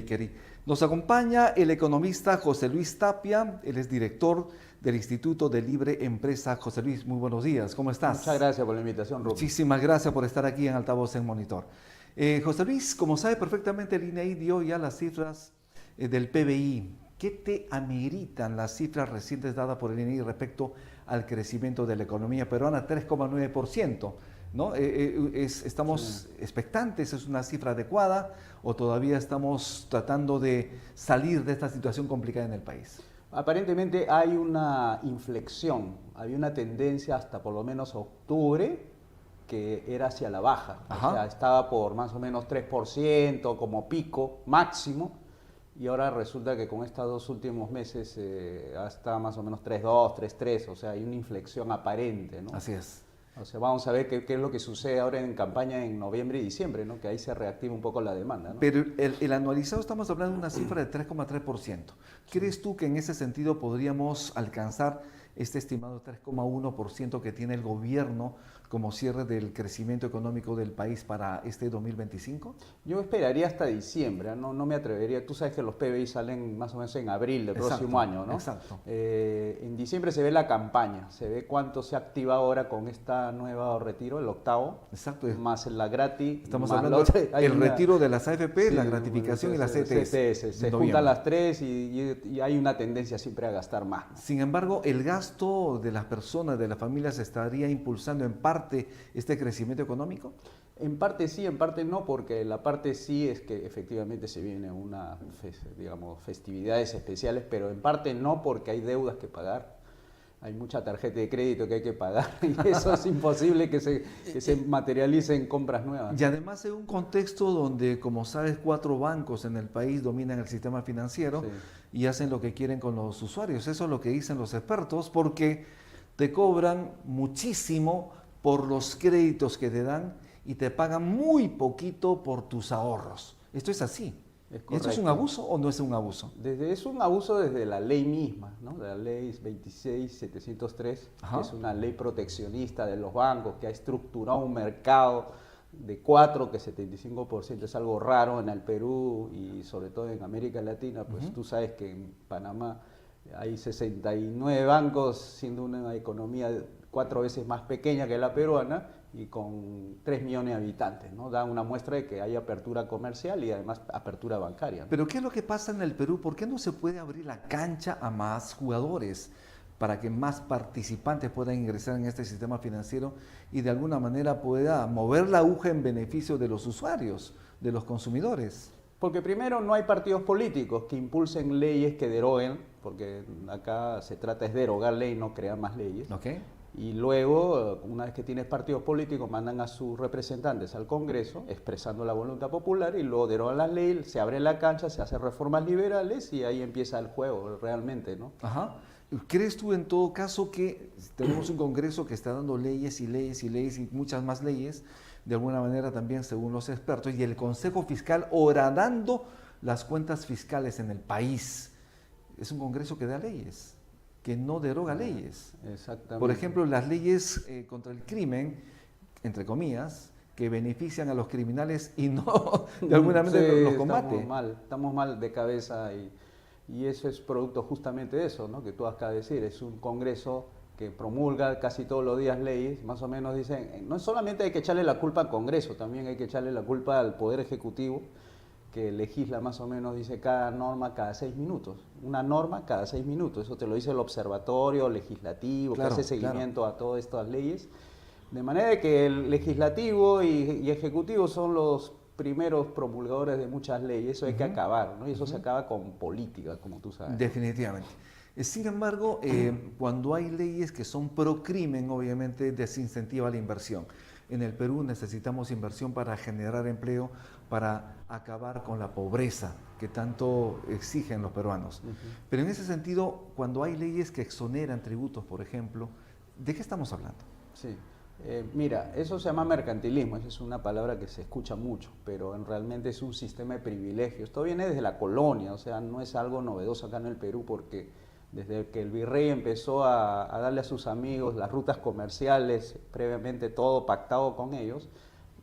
Bakery. Nos acompaña el economista José Luis Tapia, él es director del Instituto de Libre Empresa. José Luis, muy buenos días, ¿cómo estás? Muchas gracias por la invitación, Rubén. Muchísimas gracias por estar aquí en Altavoz en Monitor. José Luis, como sabe perfectamente, el INEI dio ya las cifras del PBI. ¿Qué te ameritan las cifras recientes dadas por el INEI respecto al crecimiento de la economía peruana? 3,9%. ¿No? ¿Estamos expectantes? ¿Es una cifra adecuada o todavía estamos tratando de salir de esta situación complicada en el país? Aparentemente hay una inflexión, había una tendencia hasta por lo menos octubre que era hacia la baja. Ajá. O sea, estaba por más o menos 3% como pico máximo, y ahora resulta que con estos dos últimos meses está más o menos 3,2, 3,3, o sea, hay una inflexión aparente, ¿no? Así es. O sea, vamos a ver qué es lo que sucede ahora en campaña en noviembre y diciembre, ¿no? Que ahí se reactiva un poco la demanda, ¿no? Pero el anualizado estamos hablando de una cifra de 3,3%. ¿Crees tú que en ese sentido podríamos alcanzar este estimado 3,1% que tiene el gobierno como cierre del crecimiento económico del país para este 2025? Yo esperaría hasta diciembre, no me atrevería. Tú sabes que los PBI salen más o menos en abril del próximo año, ¿no? Exacto. En diciembre se ve la campaña, se ve cuánto se activa ahora con esta nueva retiro, el octavo. Exacto. Más la gratis. Estamos más hablando del una, retiro de las AFP, sí, la gratificación y la CTS. Se juntan las tres y hay una tendencia siempre a gastar más, ¿no? Sin embargo, el gasto de las personas, de las familias, ¿estaría impulsando en parte este crecimiento económico? En parte sí, en parte no, porque la parte sí es que efectivamente se viene una, digamos, festividades especiales, pero en parte no, porque hay deudas que pagar. Hay mucha tarjeta de crédito que hay que pagar y eso es imposible que se materialice en compras nuevas. Y además en un contexto donde, como sabes, 4 bancos en el país dominan el sistema financiero, sí, y hacen lo que quieren con los usuarios. Eso es lo que dicen los expertos, porque te cobran muchísimo por los créditos que te dan y te pagan muy poquito por tus ahorros. Esto es así. ¿Esto es un abuso o no es un abuso? Es un abuso desde la ley misma, ¿no? De la ley 26.703, que es una ley proteccionista de los bancos, que ha estructurado un mercado de 4, que 75% es algo raro en el Perú y sobre todo en América Latina. Pues tú sabes que en Panamá hay 69 bancos, siendo una economía 4 veces más pequeña que la peruana y con 3 millones de habitantes, ¿no? Da una muestra de que hay apertura comercial y además apertura bancaria, ¿no? Pero ¿qué es lo que pasa en el Perú? ¿Por qué no se puede abrir la cancha a más jugadores para que más participantes puedan ingresar en este sistema financiero y de alguna manera pueda mover la aguja en beneficio de los usuarios, de los consumidores? Porque primero no hay partidos políticos que impulsen leyes que deroguen, porque acá se trata es de derogar ley, no crear más leyes. Okay. Y luego, una vez que tienes partidos políticos, mandan a sus representantes al Congreso expresando la voluntad popular y luego derogan las leyes, se abre la cancha, se hacen reformas liberales y ahí empieza el juego realmente, ¿no? Ajá. ¿Crees tú en todo caso que tenemos un Congreso que está dando leyes y leyes y leyes y muchas más leyes, de alguna manera también según los expertos, y el Consejo Fiscal horadando las cuentas fiscales en el país? Es un Congreso que da leyes, que no deroga leyes. Exactamente. Por ejemplo, las leyes contra el crimen, entre comillas, que benefician a los criminales y no de alguna manera los combate. Estamos mal de cabeza y eso es producto justamente de eso, ¿no? Que tú acabas de decir, es un Congreso que promulga casi todos los días leyes, más o menos dicen, no solamente hay que echarle la culpa al Congreso, también hay que echarle la culpa al Poder Ejecutivo, que legisla más o menos, dice cada norma cada 6 minutos. Una norma cada 6 minutos. Eso te lo dice el Observatorio Legislativo, claro, que hace seguimiento a todas estas leyes. De manera que el Legislativo y Ejecutivo son los primeros promulgadores de muchas leyes. Eso hay que acabar, ¿no? Y eso se acaba con política, como tú sabes. Definitivamente. Sin embargo, cuando hay leyes que son pro crimen, obviamente desincentiva la inversión. En el Perú necesitamos inversión para generar empleo, para acabar con la pobreza que tanto exigen los peruanos. Pero en ese sentido, cuando hay leyes que exoneran tributos, por ejemplo, ¿de qué estamos hablando? Sí. Mira, eso se llama mercantilismo, esa es una palabra que se escucha mucho, pero realmente es un sistema de privilegios. Esto viene desde la colonia, o sea, no es algo novedoso acá en el Perú, porque desde que el virrey empezó a darle a sus amigos las rutas comerciales, previamente todo pactado con ellos,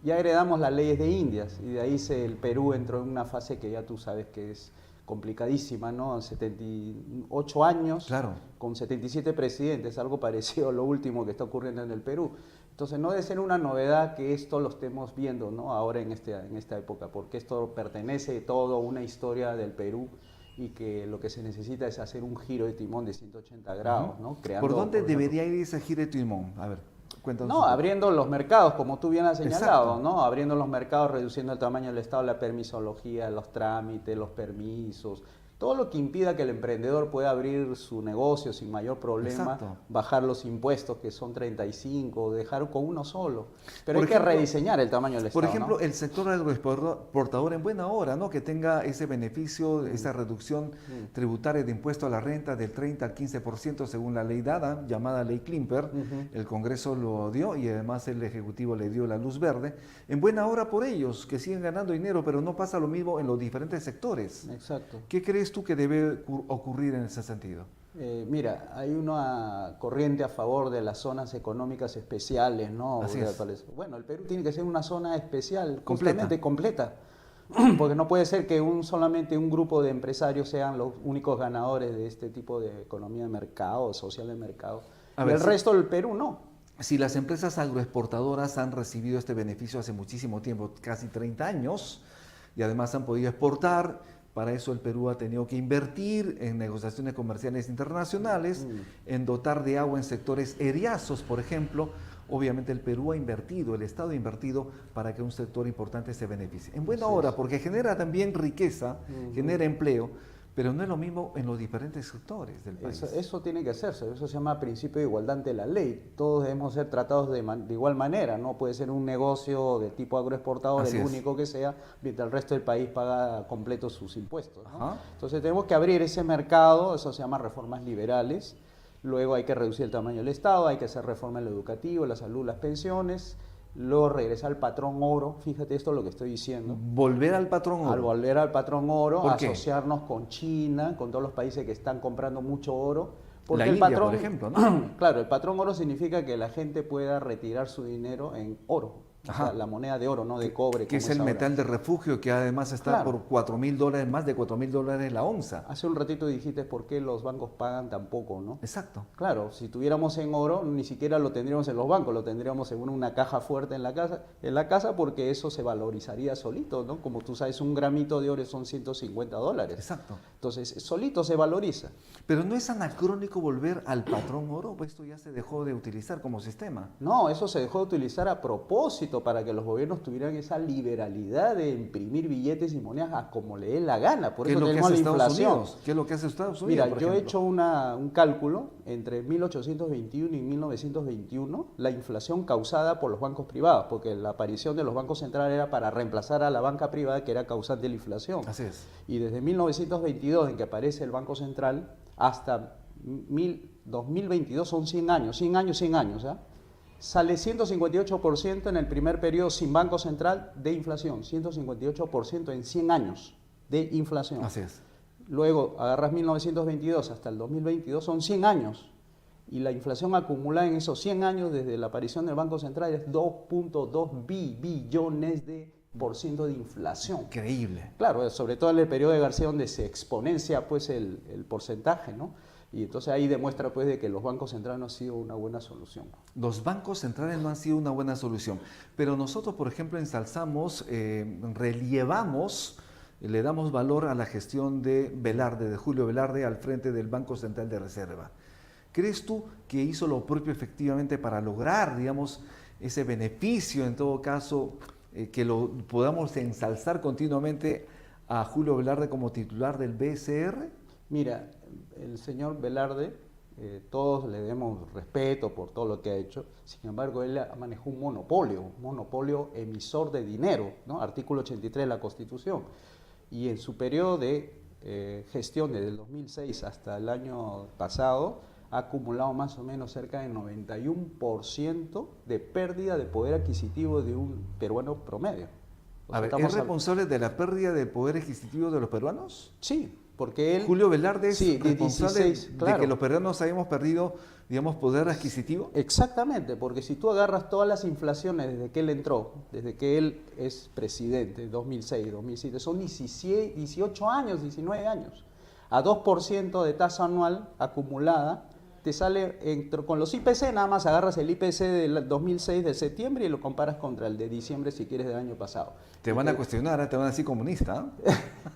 ya heredamos las leyes de Indias y de ahí el Perú entró en una fase que ya tú sabes que es complicadísima, ¿no? 78 años, claro, con 77 presidentes, algo parecido a lo último que está ocurriendo en el Perú. Entonces no debe ser una novedad que esto lo estemos viendo, ¿no? Ahora en esta época, porque esto pertenece todo a una historia del Perú y que lo que se necesita es hacer un giro de timón de 180 grados, ¿no? Creando, ¿por dónde debería ir ese giro de timón? A ver, cuéntanos. No, abriendo los mercados, como tú bien has señalado, ¿no? Abriendo los mercados, reduciendo el tamaño del Estado, la permisología, los trámites, los permisos, todo lo que impida que el emprendedor pueda abrir su negocio sin mayor problema, bajar los impuestos que son 35, dejar con uno solo. Pero hay que rediseñar el tamaño del Estado. Por ejemplo, ¿no? El sector agroexportador en buena hora, ¿no? Que tenga ese beneficio, esa reducción tributaria de impuesto a la renta del 30 al 15% según la ley dada, llamada ley Klimper. El Congreso lo dio y además el Ejecutivo le dio la luz verde. En buena hora por ellos, que siguen ganando dinero, pero no pasa lo mismo en los diferentes sectores. Exacto. ¿Qué crees tú que debe ocurrir en ese sentido? Mira, hay una corriente a favor de las zonas económicas especiales, ¿no? Así es. Bueno, el Perú tiene que ser una zona especial, completa, porque no puede ser que solamente un grupo de empresarios sean los únicos ganadores de este tipo de economía de mercado, social de mercado, y el resto del Perú no. Si las empresas agroexportadoras han recibido este beneficio hace muchísimo tiempo, casi 30 años, y además han podido exportar. Para eso el Perú ha tenido que invertir en negociaciones comerciales internacionales, en dotar de agua en sectores eriazos, por ejemplo. Obviamente el Perú ha invertido, el Estado ha invertido para que un sector importante se beneficie. En buena hora, porque genera también riqueza, genera empleo, pero no es lo mismo en los diferentes sectores del país. Eso tiene que hacerse, eso se llama principio de igualdad ante la ley. Todos debemos ser tratados de igual manera, no puede ser un negocio de tipo agroexportador el único que sea, mientras el resto del país paga completo sus impuestos, ¿no? Entonces tenemos que abrir ese mercado, eso se llama reformas liberales. Luego hay que reducir el tamaño del Estado, hay que hacer reforma en lo educativo, la salud, las pensiones. Luego regresar al patrón oro, fíjate esto es lo que estoy diciendo. Volver al patrón oro. Al volver al patrón oro, asociarnos con China, con todos los países que están comprando mucho oro. Porque la India, por ejemplo, ¿no? Claro, el patrón oro significa que la gente pueda retirar su dinero en oro. O sea, la moneda de oro, no de cobre. Que es el metal de refugio que además está por $4.000, más de $4.000 la onza. Hace un ratito dijiste por qué los bancos pagan tan poco, ¿no? Exacto. Claro, si tuviéramos en oro, ni siquiera lo tendríamos en los bancos, lo tendríamos en una caja fuerte en la casa porque eso se valorizaría solito, ¿no? Como tú sabes, un gramito de oro son $150. Exacto. Entonces, solito se valoriza. Pero no es anacrónico volver al patrón oro, pues esto ya se dejó de utilizar como sistema. No, eso se dejó de utilizar a propósito para que los gobiernos tuvieran esa liberalidad de imprimir billetes y monedas a como le dé la gana. Por eso tenemos la inflación. ¿Qué es lo que hace Estados Unidos? Mira, yo he hecho un cálculo entre 1821 y 1921, la inflación causada por los bancos privados, porque la aparición de los bancos centrales era para reemplazar a la banca privada que era causante de la inflación. Así es. Y desde 1922, en que aparece el Banco Central, hasta 2022 son 100 años, 100 años, ¿eh? Sale 158% en el primer periodo sin Banco Central de inflación, 158% en 100 años de inflación. Así es. Luego agarras 1922 hasta el 2022, son 100 años. Y la inflación acumulada en esos 100 años desde la aparición del Banco Central es 2.2 billones de % de inflación. Increíble. Claro, sobre todo en el periodo de García donde se exponencia pues el porcentaje, ¿no? Y entonces ahí demuestra pues de que los bancos centrales no han sido una buena solución. Los bancos centrales no han sido una buena solución, pero nosotros, por ejemplo, ensalzamos, relievamos, le damos valor a la gestión de Velarde, de Julio Velarde, al frente del Banco Central de Reserva. ¿Crees tú que hizo lo propio efectivamente para lograr, digamos, ese beneficio, en todo caso, que lo podamos ensalzar continuamente a Julio Velarde como titular del BCR? Mira, el señor Velarde, todos le demos respeto por todo lo que ha hecho, sin embargo él manejó un monopolio emisor de dinero, ¿no? Artículo 83 de la Constitución, y en su periodo de gestión desde el 2006 hasta el año pasado ha acumulado más o menos cerca del 91% de pérdida de poder adquisitivo de un peruano promedio. ¿Es responsable de la pérdida de poder adquisitivo de los peruanos? Sí. porque él... Julio Velarde es sí, responsable 16, claro. de que los peruanos hayamos perdido, digamos, poder adquisitivo. Exactamente, porque si tú agarras todas las inflaciones desde que él entró, desde que él es presidente, 2006, 2007, son 18 años, 19 años, a 2% de tasa anual acumulada, te sale, con los IPC, nada más agarras el IPC del 2006 de septiembre y lo comparas contra el de diciembre, si quieres, del año pasado. Te van a cuestionar, te van a decir comunista.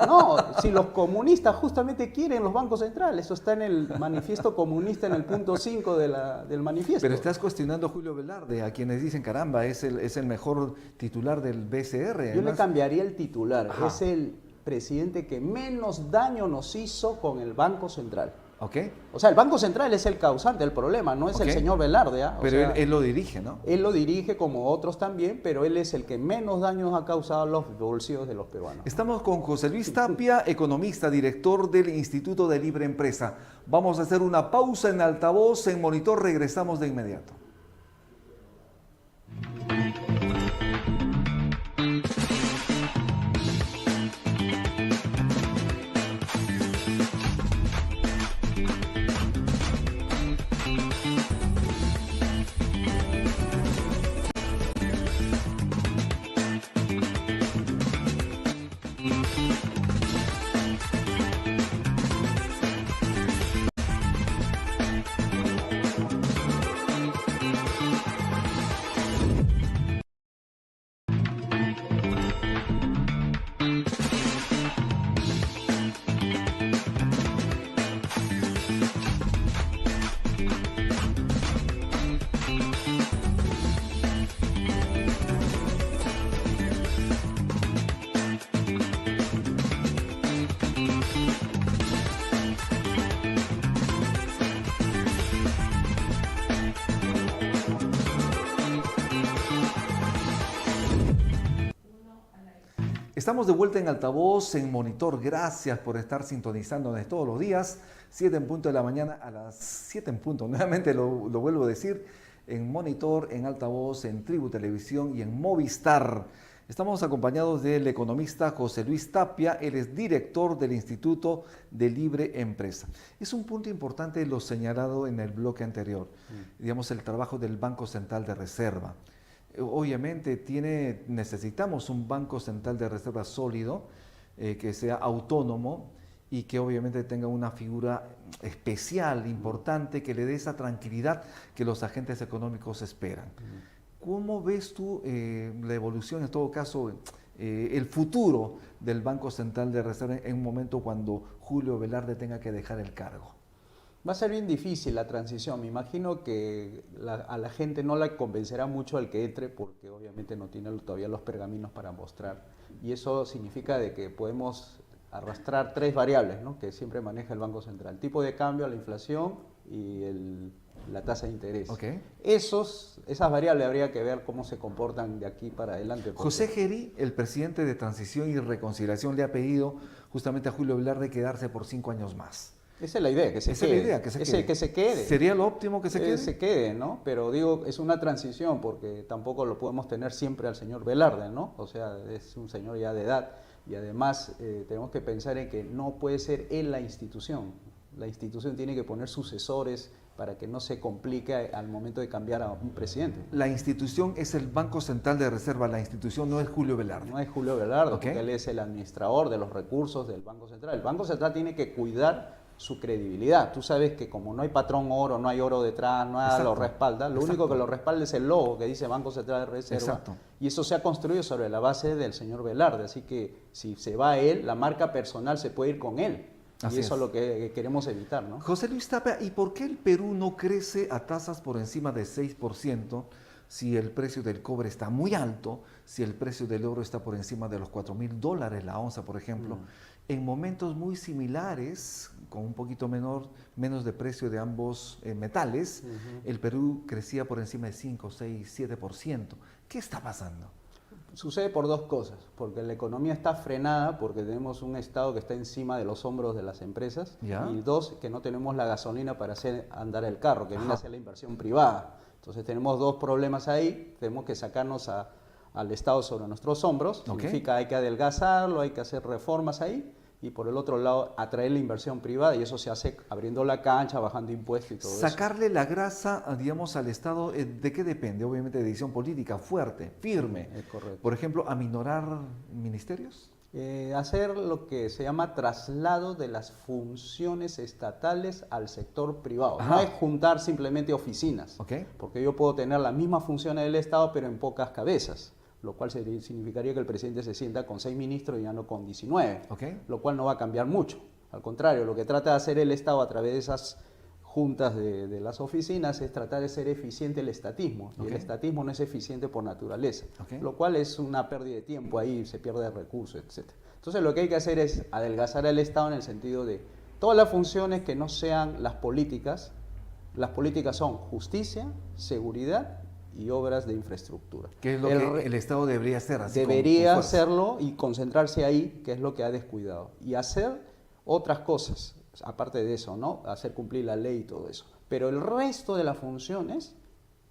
No, si los comunistas justamente quieren los bancos centrales, eso está en el manifiesto comunista, en el punto 5 del manifiesto. Pero estás cuestionando a Julio Velarde, a quienes dicen, caramba, es el mejor titular del BCR. Yo le cambiaría el titular, Ajá. Es el presidente que menos daño nos hizo con el Banco Central. Okay. O sea, el Banco Central es el causante del problema, no es el señor Velarde. Pero él lo dirige, ¿no? Él lo dirige como otros también, pero él es el que menos daños ha causado a los bolsillos de los peruanos. Estamos con José Luis Tapia, economista, director del Instituto de Libre Empresa. Vamos a hacer una pausa en altavoz, en monitor, regresamos de inmediato. Estamos de vuelta en altavoz, en monitor. Gracias por estar sintonizándonos todos los días. 7 en punto de la mañana, a las 7 en punto. Nuevamente lo vuelvo a decir, en monitor, en altavoz, en Tribu Televisión y en Movistar. Estamos acompañados del economista José Luis Tapia. Él es director del Instituto de Libre Empresa. Es un punto importante lo señalado en el bloque anterior, digamos, el trabajo del Banco Central de Reserva. Obviamente necesitamos un Banco Central de Reserva sólido, que sea autónomo y que obviamente tenga una figura especial, importante, que le dé esa tranquilidad que los agentes económicos esperan. ¿Cómo ves tú la evolución, en todo caso, el futuro del Banco Central de Reserva en un momento cuando Julio Velarde tenga que dejar el cargo? Va a ser bien difícil la transición. Me imagino que a la gente no la convencerá mucho al que entre, porque obviamente no tiene todavía los pergaminos para mostrar. Y eso significa de que podemos arrastrar 3 variables, ¿no?, que siempre maneja el Banco Central: el tipo de cambio, la inflación y la tasa de interés. Okay. Esas variables habría que ver cómo se comportan de aquí para adelante. José Geri, el presidente de Transición y Reconciliación, le ha pedido justamente a Julio Velarde quedarse por 5 años más. Esa es la idea, que se quede. Esa es la idea, que se quede. ¿Sería lo óptimo que se quede? Se quede, ¿no? Pero digo, es una transición, porque tampoco lo podemos tener siempre al señor Velarde, ¿no? O sea, es un señor ya de edad, y además tenemos que pensar en que no puede ser él la institución. La institución tiene que poner sucesores para que no se complique al momento de cambiar a un presidente. La institución es el Banco Central de Reserva, la institución no es Julio Velarde. No es Julio Velarde, Okay. Porque él es el administrador de los recursos del Banco Central. El Banco Central tiene que cuidar su credibilidad. Tú sabes que como no hay patrón oro, no hay oro detrás, nada lo respalda, lo único que lo respalda es el logo que dice Banco Central de Reserva. Exacto. Y eso se ha construido sobre la base del señor Velarde, así que si se va él, la marca personal se puede ir con él. Así y eso es lo que queremos evitar, ¿no? José Luis Tapia, ¿y por qué el Perú no crece a tasas por encima de 6% si el precio del cobre está muy alto, si el precio del oro está por encima de los $4.000 la onza, por ejemplo? En momentos muy similares, con un poquito menos de precio de ambos metales, el Perú crecía por encima de 5, 6, 7%. ¿Qué está pasando? Sucede por 2 cosas, porque la economía está frenada, porque tenemos un Estado que está encima de los hombros de las empresas, ¿Ya? Y 2, que no tenemos la gasolina para hacer andar el carro, que viene a ser la inversión privada. Entonces tenemos 2 problemas ahí, tenemos que sacarnos al Estado sobre nuestros hombros, Okay. Significa hay que adelgazarlo, hay que hacer reformas ahí, y por el otro lado atraer la inversión privada, y eso se hace abriendo la cancha, bajando impuestos y todo eso. Sacarle la grasa, digamos, al Estado, ¿de qué depende? Obviamente de decisión política fuerte, firme. Es correcto. Por ejemplo, aminorar ministerios. Hacer lo que se llama traslado de las funciones estatales al sector privado. Ajá. No es juntar simplemente oficinas, Okay. porque yo puedo tener las mismas funciones del Estado pero en pocas cabezas, lo cual significaría que el presidente se sienta con 6 ministros y ya no con 19, Okay. lo cual no va a cambiar mucho. Al contrario, lo que trata de hacer el Estado a través de esas juntas de las oficinas es tratar de ser eficiente el estatismo, y el estatismo no es eficiente por naturaleza, lo cual es una pérdida de tiempo, ahí se pierde recursos, etc. Entonces lo que hay que hacer es adelgazar al Estado en el sentido de todas las funciones que no sean las políticas son justicia, seguridad y obras de infraestructura. ¿Qué es lo que el Estado debería hacer? Así debería hacerlo y concentrarse ahí, que es lo que ha descuidado, y hacer otras cosas. Aparte de eso, ¿no? Hacer cumplir la ley y todo eso. Pero el resto de las funciones,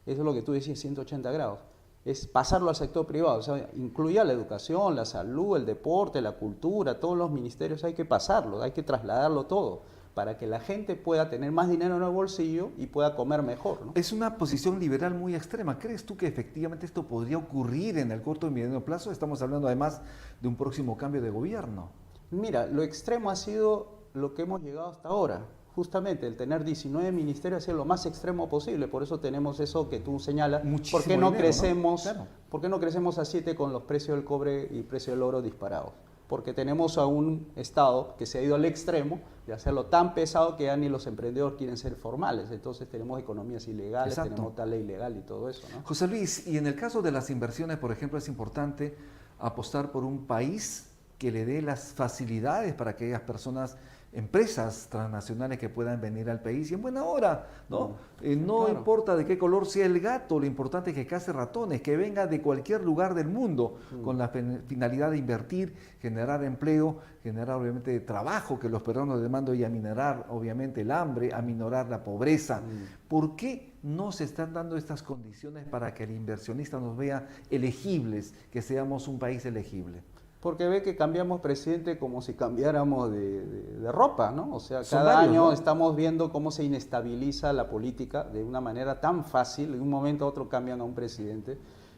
eso es lo que tú decías, 180 grados, es pasarlo al sector privado. O sea, incluya la educación, la salud, el deporte, la cultura, todos los ministerios hay que pasarlo, hay que trasladarlo todo, para que la gente pueda tener más dinero en el bolsillo y pueda comer mejor, ¿no? Es una posición liberal muy extrema. ¿Crees tú que efectivamente esto podría ocurrir en el corto y mediano plazo? Estamos hablando además de un próximo cambio de gobierno. Mira, lo extremo ha sido lo que hemos llegado hasta ahora. Justamente el tener 19 ministerios ha sido lo más extremo posible, por eso tenemos eso que tú señalas. Muchísimo ¿Por qué no dinero, crecemos, ¿no? Claro. ¿Por qué no crecemos a 7 con los precios del cobre y precio del oro disparados? Porque tenemos a un Estado que se ha ido al extremo de hacerlo tan pesado que ya ni los emprendedores quieren ser formales. Entonces tenemos economías ilegales, Exacto. tenemos tal ley ilegal y todo eso, ¿no? José Luis, y en el caso de las inversiones, por ejemplo, es importante apostar por un país que le dé las facilidades para aquellas personas, empresas transnacionales que puedan venir al país y en buena hora, ¿no? No claro. importa de qué color sea el gato, lo importante es que case ratones, que venga de cualquier lugar del mundo con la finalidad de invertir, generar empleo, generar obviamente trabajo que los peruanos demandan y aminorar obviamente el hambre, aminorar la pobreza. ¿Por qué no se están dando estas condiciones para que el inversionista nos vea elegibles, que seamos un país elegible? Porque ve que cambiamos presidente como si cambiáramos de ropa, ¿no? O sea, Son cada varios, año ¿no? estamos viendo cómo se inestabiliza la política de una manera tan fácil, de un momento a otro cambian a un presidente.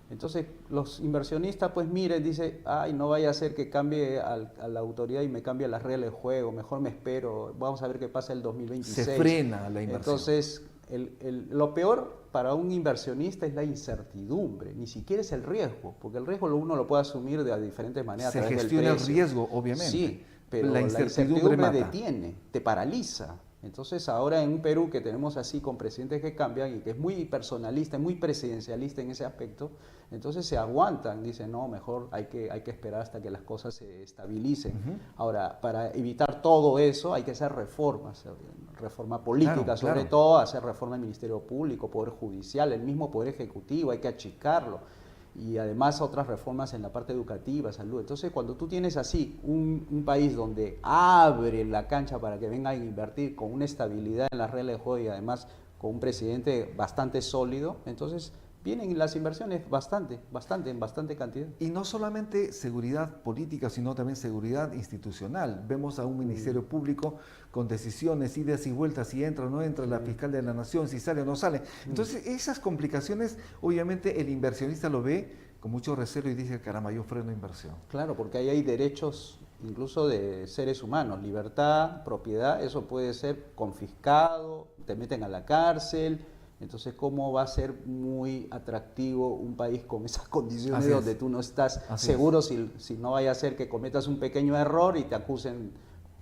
Entonces, los inversionistas pues miren, dicen, ay, no vaya a ser que cambie a la autoridad y me cambie las reglas de juego, mejor me espero, vamos a ver qué pasa el 2026. Se frena la inversión. Entonces, lo peor para un inversionista es la incertidumbre, ni siquiera es el riesgo, porque el riesgo uno lo puede asumir de diferentes maneras. Se a través gestiona del el precio. riesgo, obviamente. Sí, pero la incertidumbre mata. detiene, te paraliza. Entonces ahora en un Perú que tenemos así con presidentes que cambian y que es muy personalista, muy presidencialista en ese aspecto, entonces se aguantan, dicen, no, mejor hay que esperar hasta que las cosas se estabilicen. Ahora, para evitar todo eso hay que hacer reformas, reforma política, Claro, sobre claro. todo hacer reforma del Ministerio Público, Poder Judicial, el mismo Poder Ejecutivo, hay que achicarlo. Y además otras reformas en la parte educativa, salud. Entonces, cuando tú tienes así un país donde abre la cancha para que vengan a invertir con una estabilidad en las reglas de juego y además con un presidente bastante sólido, entonces vienen las inversiones en bastante cantidad. Y no solamente seguridad política, sino también seguridad institucional. Vemos a un ministerio público con decisiones, idas y vueltas, si entra o no entra la fiscal de la nación, si sale o no sale. Entonces, esas complicaciones, obviamente el inversionista lo ve con mucho recelo y dice, caramba, yo freno inversión. Claro, porque ahí hay derechos incluso de seres humanos, libertad, propiedad, eso puede ser confiscado, te meten a la cárcel. Entonces, ¿cómo va a ser muy atractivo un país con esas condiciones Así donde es. tú no estás Así seguro si no vaya a ser que cometas un pequeño error y te acusen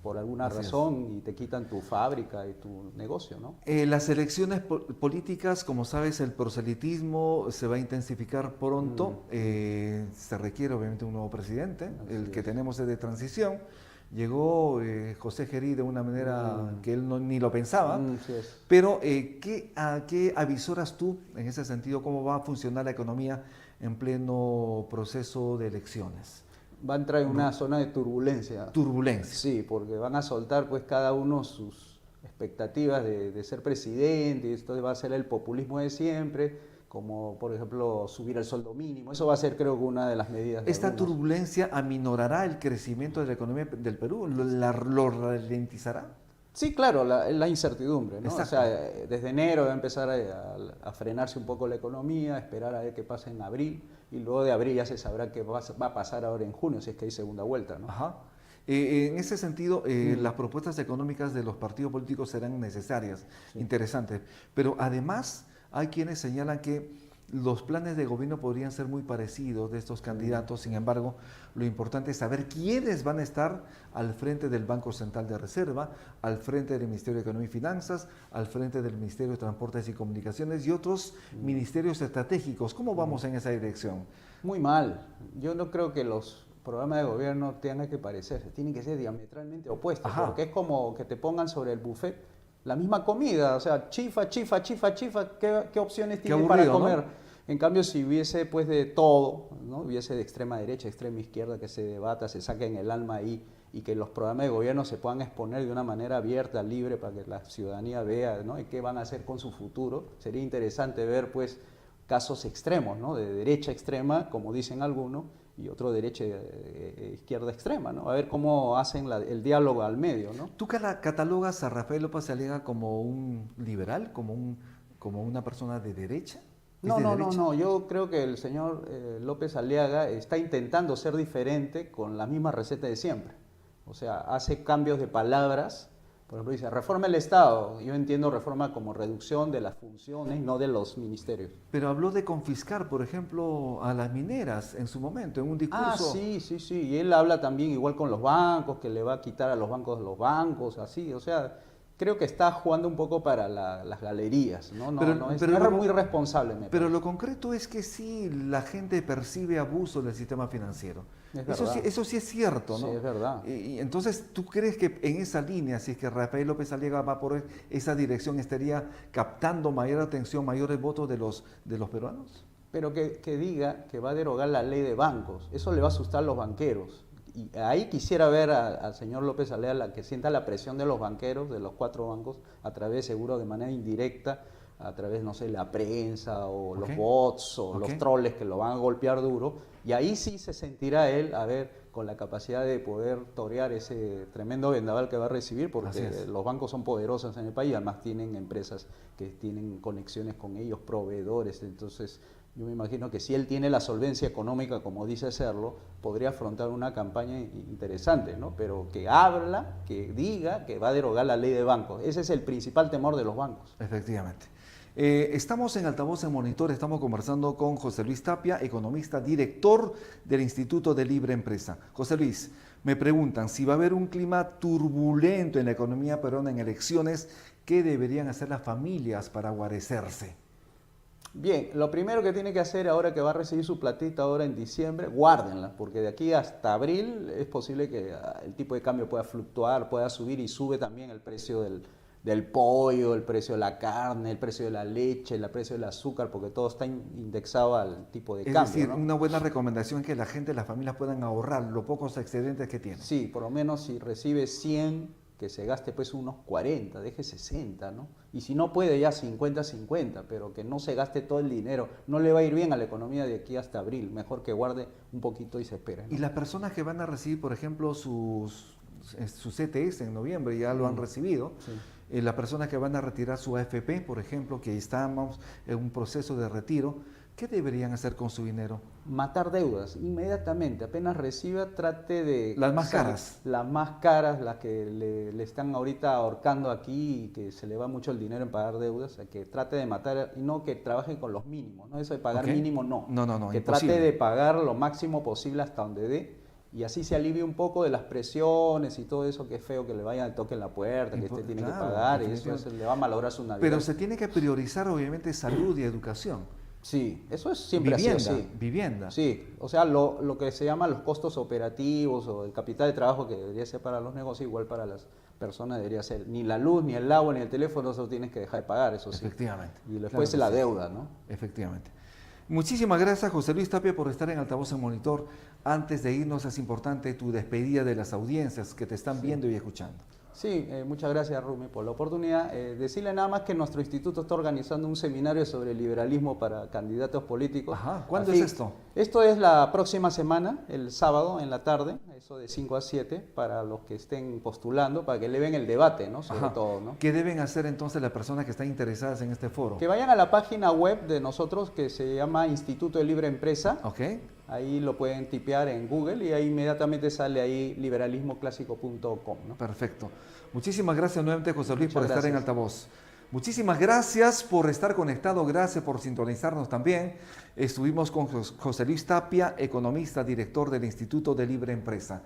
por alguna Así razón y te quitan tu fábrica y tu negocio, ¿no? Las elecciones políticas, como sabes, el proselitismo se va a intensificar pronto. Se requiere obviamente un nuevo presidente. El que tenemos es de transición. Llegó José Gerí de una manera que él ni lo pensaba. Sí es. Pero, ¿a qué avisoras tú en ese sentido? ¿Cómo va a funcionar la economía en pleno proceso de elecciones? Va a entrar en una zona de turbulencia. Turbulencia. Sí, porque van a soltar pues cada uno sus expectativas de ser presidente, y esto va a ser el populismo de siempre, como por ejemplo subir el sueldo mínimo. Eso va a ser, creo que, una de las medidas. ¿Esta turbulencia aminorará el crecimiento de la economía del Perú? ¿Lo ralentizará? Sí, claro, la incertidumbre, ¿no? Exacto. O sea, desde enero va a empezar a frenarse un poco la economía, esperar a ver qué pasa en abril, y luego de abril ya se sabrá qué va a pasar ahora en junio, si es que hay segunda vuelta, ¿no? Ajá. En ese sentido, las propuestas económicas de los partidos políticos serán necesarias, interesantes, pero además hay quienes señalan que los planes de gobierno podrían ser muy parecidos de estos candidatos. Sin embargo, lo importante es saber quiénes van a estar al frente del Banco Central de Reserva, al frente del Ministerio de Economía y Finanzas, al frente del Ministerio de Transportes y Comunicaciones y otros ministerios estratégicos. ¿Cómo vamos en esa dirección? Muy mal. Yo no creo que los programas de gobierno tengan que parecerse, tienen que ser diametralmente opuestos, porque es como que te pongan sobre el buffet la misma comida, o sea, chifa, ¿qué opciones tiene para comer? ¿No? En cambio, si hubiese pues de todo, ¿no? Hubiese de extrema derecha, extrema izquierda, que se debata, se saquen el alma ahí, y que los programas de gobierno se puedan exponer de una manera abierta, libre, para que la ciudadanía vea, ¿no? Y qué van a hacer con su futuro. Sería interesante ver pues casos extremos, ¿no? De derecha extrema, como dicen algunos, y otro derecha izquierda extrema, ¿no? A ver cómo hacen el diálogo al medio, ¿no? ¿Tú catalogas a Rafael López Aliaga como un liberal, como una persona de derecha? No, yo creo que el señor López Aliaga está intentando ser diferente con la misma receta de siempre. O sea, hace cambios de palabras. Por ejemplo, dice, reforma el Estado. Yo entiendo reforma como reducción de las funciones, no de los ministerios. Pero habló de confiscar, por ejemplo, a las mineras en su momento, en un discurso. Ah, sí. Y él habla también igual con los bancos, que le va a quitar a los bancos, así. O sea, creo que está jugando un poco para las galerías, ¿no? No es muy responsable. Pero lo concreto es que sí, la gente percibe abuso del sistema financiero. Eso sí es cierto, ¿no? Sí, es verdad. Y entonces, ¿tú crees que en esa línea, si es que Rafael López Aliaga va por esa dirección, estaría captando mayor atención, mayores votos de los peruanos? Pero que diga que va a derogar la ley de bancos, eso le va a asustar a los banqueros. Y ahí quisiera ver al señor López Aliaga que sienta la presión de los banqueros, de los 4 bancos, a través, seguro, de manera indirecta, a través, no sé, la prensa o los bots o los troles que lo van a golpear duro. Y ahí sí se sentirá él, a ver, con la capacidad de poder torear ese tremendo vendaval que va a recibir, porque los bancos son poderosos en el país, además tienen empresas que tienen conexiones con ellos, proveedores. Entonces, yo me imagino que si él tiene la solvencia económica, como dice serlo, podría afrontar una campaña interesante, ¿no? Pero que habla, que diga que va a derogar la ley de bancos. Ese es el principal temor de los bancos. Efectivamente. Estamos en Altavoz en Monitor, estamos conversando con José Luis Tapia, economista, director del Instituto de Libre Empresa. José Luis, me preguntan si va a haber un clima turbulento en la economía peruana en elecciones, ¿qué deberían hacer las familias para guarecerse? Bien, lo primero que tiene que hacer ahora que va a recibir su platita ahora en diciembre, guárdenla, porque de aquí hasta abril es posible que el tipo de cambio pueda fluctuar, pueda subir, y sube también el precio del pollo, el precio de la carne, el precio de la leche, el precio del azúcar, porque todo está indexado al tipo de cambio. Es decir, ¿no? una buena recomendación es que la gente, las familias puedan ahorrar los pocos excedentes que tienen. Sí, por lo menos si recibe 100, que se gaste pues unos 40, deje 60, ¿no? Y si no puede ya 50-50, pero que no se gaste todo el dinero. No le va a ir bien a la economía de aquí hasta abril, mejor que guarde un poquito y se espere, ¿no? Y las personas que van a recibir, por ejemplo, sus CTS en noviembre, ya lo han recibido. Sí. Las personas que van a retirar su AFP, por ejemplo, que estamos en un proceso de retiro, ¿qué deberían hacer con su dinero? Matar deudas, inmediatamente, apenas reciba, trate de... Las más caras. Las más caras, las que le están ahorita ahorcando aquí y que se le va mucho el dinero en pagar deudas, o sea, que trate de matar, y no que trabaje con los mínimos, ¿no? Eso de pagar mínimo, no. No, que imposible. Trate de pagar lo máximo posible hasta donde dé, y así se alivie un poco de las presiones y todo eso, que es feo que le vayan a toque en la puerta, que usted tiene que pagar, y eso le va a malograr su Navidad. Pero se tiene que priorizar, obviamente, salud y educación. Sí, eso es siempre así. Vivienda. Sí, o sea, lo que se llama los costos operativos o el capital de trabajo, que debería ser para los negocios, igual para las personas debería ser. Ni la luz, ni el agua, ni el teléfono, eso tienes que dejar de pagar, eso sí. Efectivamente. Y después claro, la deuda, ¿no? Efectivamente. Muchísimas gracias, José Luis Tapia, por estar en Altavoz en Monitor. Antes de irnos, es importante tu despedida de las audiencias que te están viendo y escuchando. Sí, muchas gracias Rumi por la oportunidad. Decirle nada más que nuestro instituto está organizando un seminario sobre liberalismo para candidatos políticos. Ajá, ¿cuándo es esto? Esto es la próxima semana, el sábado en la tarde, eso de 5 a 7, para los que estén postulando, para que le ven el debate, ¿no? Sobre todo, ¿no? ¿Qué deben hacer entonces las personas que están interesadas en este foro? Que vayan a la página web de nosotros que se llama Instituto de Libre Empresa. Ok. Ahí lo pueden tipear en Google y ahí inmediatamente sale ahí liberalismoclásico.com, ¿no? Perfecto. Muchísimas gracias nuevamente, José Luis, por estar en gracias. Altavoz. Muchísimas gracias por estar conectado, gracias por sintonizarnos también. Estuvimos con José Luis Tapia, economista, director del Instituto de Libre Empresa.